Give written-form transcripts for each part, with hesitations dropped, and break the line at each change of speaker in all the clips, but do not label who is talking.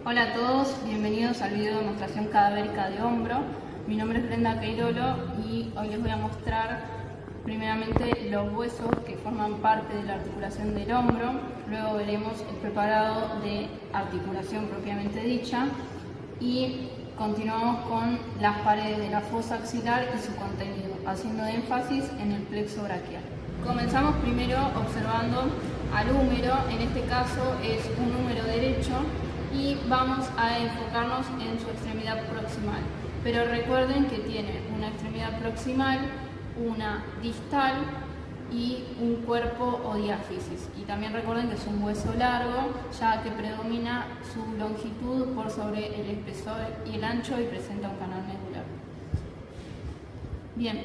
Hola a todos, bienvenidos al video de demostración cadavérica de hombro. Mi nombre es Brenda Queirolo y hoy les voy a mostrar primeramente los huesos que forman parte de la articulación del hombro. Luego veremos el preparado de articulación propiamente dicha y continuamos con las paredes de la fosa axilar y su contenido, haciendo énfasis en el plexo braquial. Comenzamos primero observando al húmero, en este caso es un húmero derecho, y vamos a enfocarnos en su extremidad proximal. Pero recuerden que tiene una extremidad proximal, una distal y un cuerpo o diáfisis. Y también recuerden que es un hueso largo, ya que predomina su longitud por sobre el espesor y el ancho y presenta un canal medular. Bien,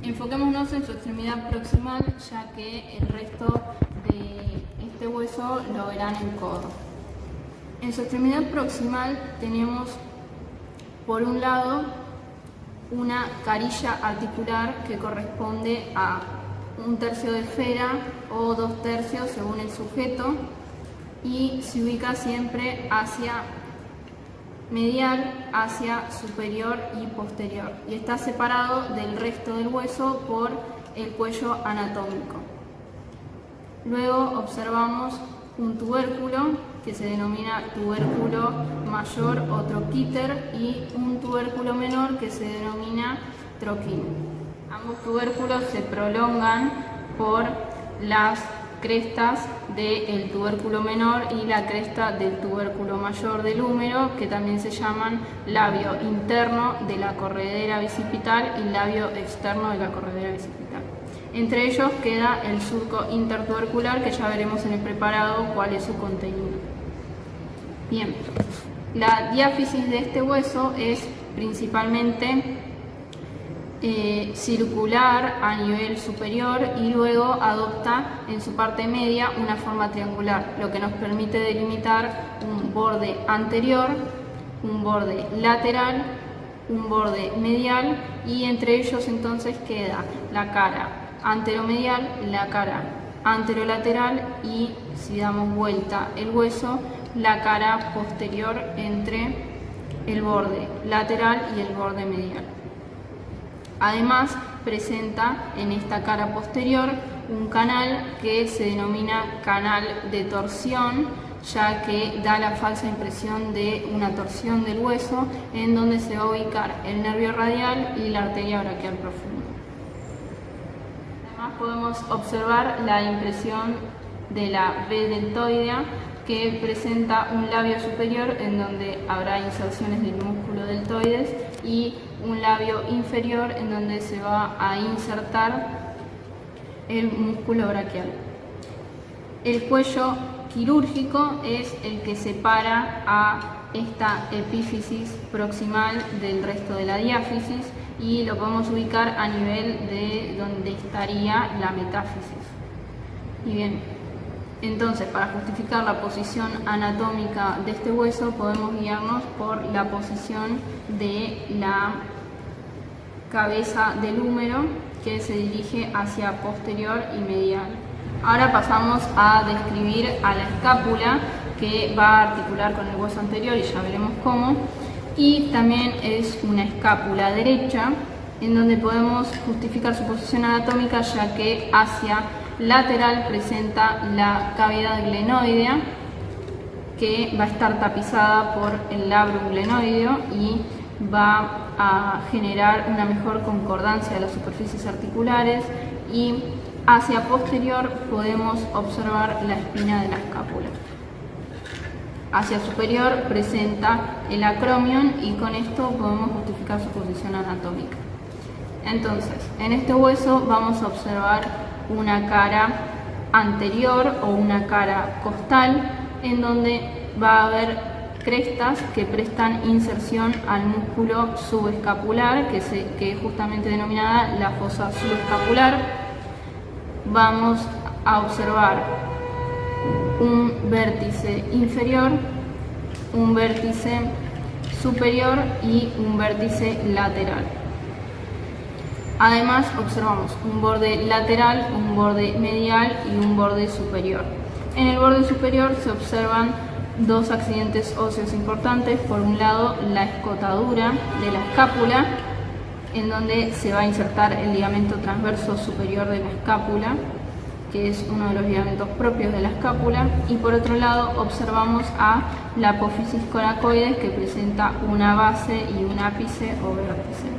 enfoquémonos en su extremidad proximal, ya que el resto de este hueso lo verán en codo. En su extremidad proximal tenemos, por un lado, una carilla articular que corresponde a 1/3 de esfera o 2/3 según el sujeto y se ubica siempre hacia medial, hacia superior y posterior, y está separado del resto del hueso por el cuello anatómico. Luego observamos un tubérculo que se denomina tubérculo mayor o troquíter y un tubérculo menor que se denomina troquín. Ambos tubérculos se prolongan por las crestas del tubérculo menor y la cresta del tubérculo mayor del húmero, que también se llaman labio interno de la corredera bicipital y labio externo de la corredera bicipital. Entre ellos queda el surco intertubercular, que ya veremos en el preparado cuál es su contenido. Bien, la diáfisis de este hueso es principalmente circular a nivel superior y luego adopta en su parte media una forma triangular, lo que nos permite delimitar un borde anterior, un borde lateral, un borde medial, y entre ellos entonces queda la cara anteromedial, la cara anterolateral y, si damos vuelta el hueso, la cara posterior entre el borde lateral y el borde medial. Además, presenta en esta cara posterior un canal que se denomina canal de torsión, ya que da la falsa impresión de una torsión del hueso, en donde se va a ubicar el nervio radial y la arteria braquial profunda. Además, podemos observar la impresión de la V deltoidea, que presenta un labio superior en donde habrá inserciones del músculo deltoides y un labio inferior en donde se va a insertar el músculo braquial. El cuello quirúrgico es el que separa a esta epífisis proximal del resto de la diáfisis y lo podemos ubicar a nivel de donde estaría la metáfisis. Y bien, entonces, para justificar la posición anatómica de este hueso podemos guiarnos por la posición de la cabeza del húmero, que se dirige hacia posterior y medial. Ahora pasamos a describir a la escápula, que va a articular con el hueso anterior y ya veremos cómo, y también es una escápula derecha, en donde podemos justificar su posición anatómica, ya que hacia lateral presenta la cavidad glenoidea, que va a estar tapizada por el labrum glenoideo y va a generar una mejor concordancia de las superficies articulares, y hacia posterior podemos observar la espina de la escápula. Hacia superior presenta el acromion y con esto podemos justificar su posición anatómica. Entonces, en este hueso vamos a observar una cara anterior o una cara costal, en donde va a haber crestas que prestan inserción al músculo subescapular, que es justamente denominada la fosa subescapular. Vamos a observar un vértice inferior, un vértice superior y un vértice lateral. Además, observamos un borde lateral, un borde medial y un borde superior. En el borde superior se observan dos accidentes óseos importantes. Por un lado, la escotadura de la escápula, en donde se va a insertar el ligamento transverso superior de la escápula, que es uno de los ligamentos propios de la escápula, y por otro lado observamos a la apófisis coracoides, que presenta una base y un ápice o vértice.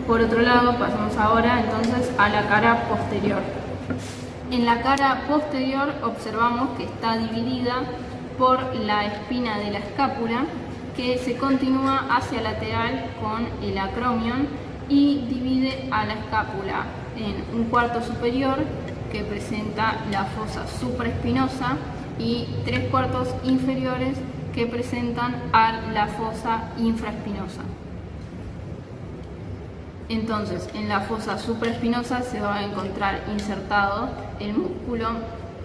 Por otro lado, pasamos ahora entonces a la cara posterior. En la cara posterior observamos que está dividida por la espina de la escápula, que se continúa hacia lateral con el acromion y divide a la escápula en un cuarto superior, que presenta la fosa supraespinosa, y 3/4 inferiores, que presentan a la fosa infraespinosa. Entonces, en la fosa supraespinosa se va a encontrar insertado el músculo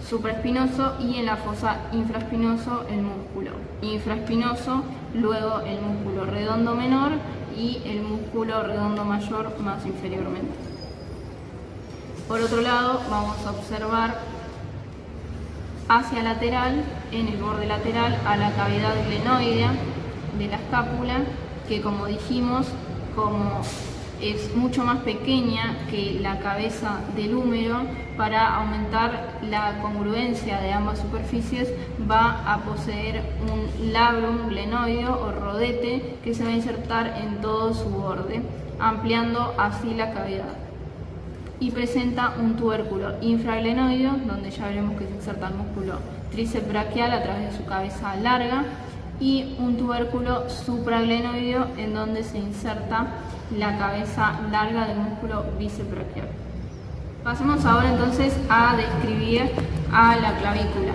supraespinoso, y en la fosa infraespinoso el músculo infraespinoso, luego el músculo redondo menor y el músculo redondo mayor más inferiormente. Por otro lado, vamos a observar hacia lateral, en el borde lateral, a la cavidad glenoidea de la escápula, que, como dijimos, como es mucho más pequeña que la cabeza del húmero, para aumentar la congruencia de ambas superficies va a poseer un labrum glenoideo o rodete, que se va a insertar en todo su borde, ampliando así la cavidad. Y presenta un tubérculo infraglenoideo, donde ya veremos que se inserta el músculo tríceps braquial a través de su cabeza larga, y un tubérculo supraglenoideo, en donde se inserta la cabeza larga del músculo bíceps braquial. Pasemos ahora entonces a describir a la clavícula.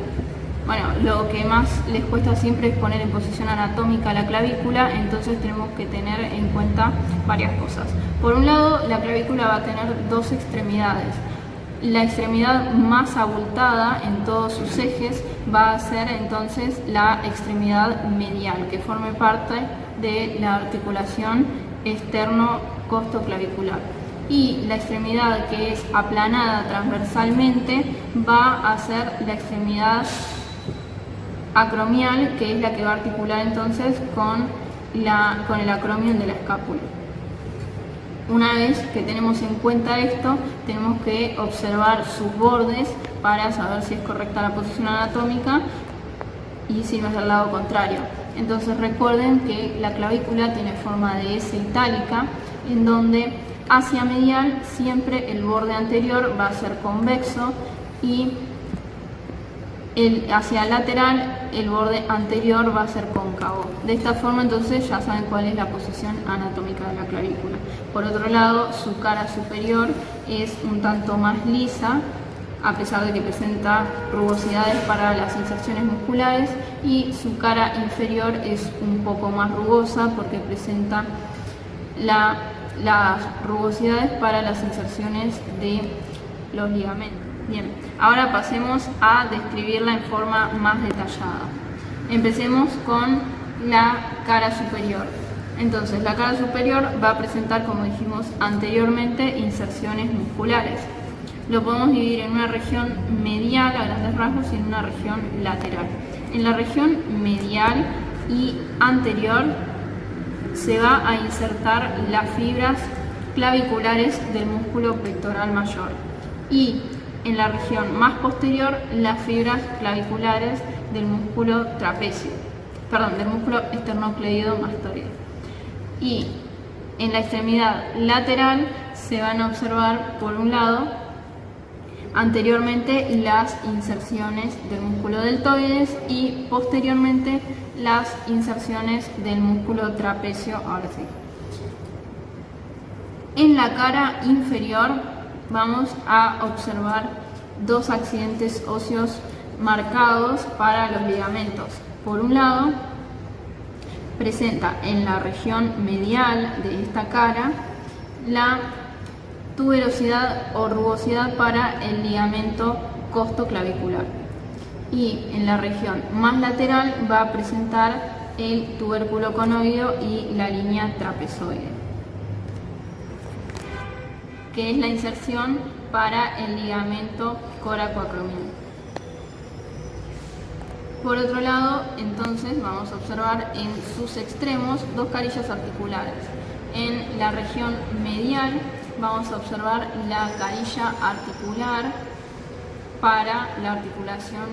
Bueno, lo que más les cuesta siempre es poner en posición anatómica la clavícula, entonces tenemos que tener en cuenta varias cosas. Por un lado, la clavícula va a tener dos extremidades. La extremidad más abultada en todos sus ejes va a ser entonces la extremidad medial, que forme parte de la articulación externo-costoclavicular. Y la extremidad que es aplanada transversalmente va a ser la extremidad acromial, que es la que va a articular entonces con el acromion de la escápula. Una vez que tenemos en cuenta esto, tenemos que observar sus bordes para saber si es correcta la posición anatómica y si no es del lado contrario. Entonces recuerden que la clavícula tiene forma de S itálica, en donde hacia medial siempre el borde anterior va a ser convexo y hacia lateral el borde anterior va a ser cóncavo. De esta forma entonces ya saben cuál es la posición anatómica de la clavícula. Por otro lado, su cara superior es un tanto más lisa, a pesar de que presenta rugosidades para las inserciones musculares, y su cara inferior es un poco más rugosa porque presenta las rugosidades para las inserciones de los ligamentos. Bien, ahora pasemos a describirla en forma más detallada. Empecemos con la cara superior. Entonces, la cara superior va a presentar, como dijimos anteriormente, inserciones musculares. Lo podemos dividir en una región medial a grandes rasgos y en una región lateral. En la región medial y anterior se va a insertar las fibras claviculares del músculo pectoral mayor, y en la región más posterior las fibras claviculares del músculo del músculo esternocleidomastoideo. Y en la extremidad lateral se van a observar, por un lado, anteriormente las inserciones del músculo deltoides y posteriormente las inserciones del músculo trapecio. Ahora sí. En la cara inferior vamos a observar dos accidentes óseos marcados para los ligamentos. Por un lado, presenta en la región medial de esta cara la tuberosidad o rugosidad para el ligamento costoclavicular, y en la región más lateral va a presentar el tubérculo conoideo y la línea trapezoide, que es la inserción para el ligamento coracoacromial. Por otro lado, entonces vamos a observar en sus extremos dos carillas articulares. En la región medial vamos a observar la carilla articular para la articulación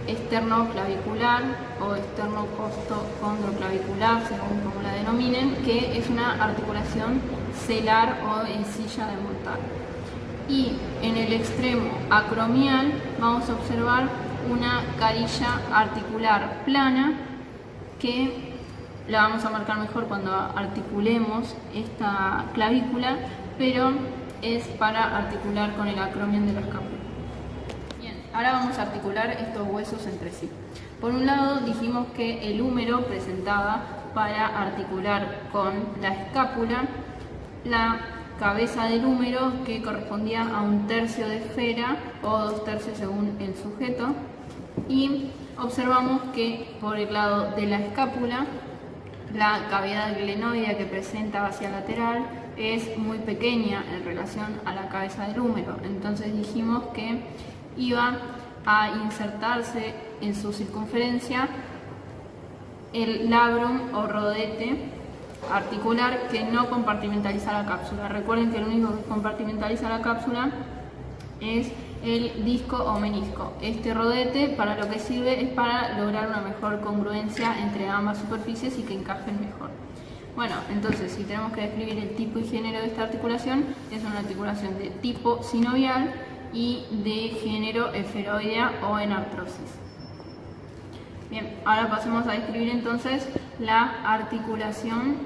externoclavicular o externocostocondroclavicular, según como la denominen, que es una articulación celar o en silla de montar. Y en el extremo acromial vamos a observar una carilla articular plana que la vamos a marcar mejor cuando articulemos esta clavícula, pero es para articular con el acromion de la escápula. Bien, ahora vamos a articular estos huesos entre sí. Por un lado dijimos que el húmero presentaba para articular con la escápula la cabeza del húmero, que correspondía a 1/3 de esfera o 2/3 según el sujeto, y observamos que por el lado de la escápula la cavidad glenoidea que presenta hacia lateral es muy pequeña en relación a la cabeza del húmero, entonces dijimos que iba a insertarse en su circunferencia el labrum o rodete articular que no compartimentaliza la cápsula. Recuerden que lo único que compartimentaliza la cápsula es el disco o menisco. Este rodete para lo que sirve es para lograr una mejor congruencia entre ambas superficies y que encajen mejor. Bueno, entonces si tenemos que describir el tipo y género de esta articulación, es una articulación de tipo sinovial y de género esferoidea o en artrosis. Bien, ahora pasemos a describir entonces la articulación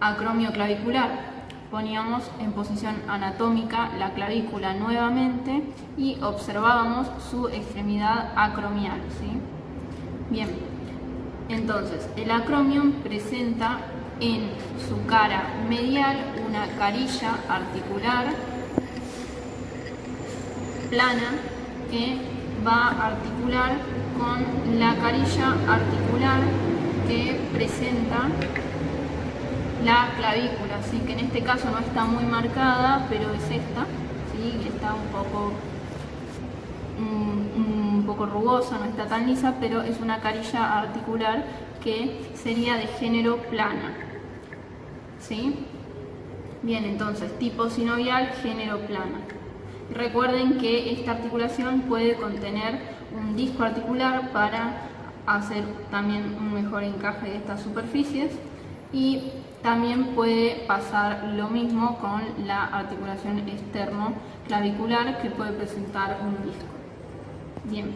acromioclavicular. Poníamos en posición anatómica la clavícula nuevamente y observábamos su extremidad acromial, ¿sí? Bien, entonces el acromion presenta en su cara medial una carilla articular plana que va a articular con la carilla articular que presenta la clavícula, ¿sí? Que en este caso no está muy marcada, pero es esta, ¿sí? Está un poco rugosa, no está tan lisa, pero es una carilla articular que sería de género plana, ¿sí? Bien, entonces tipo sinovial, género plana. Recuerden que esta articulación puede contener un disco articular para hacer también un mejor encaje de estas superficies, y también puede pasar lo mismo con la articulación externo-clavicular, que puede presentar un disco. Bien,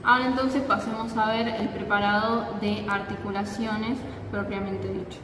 ahora entonces pasemos a ver el preparado de articulaciones propiamente dicho.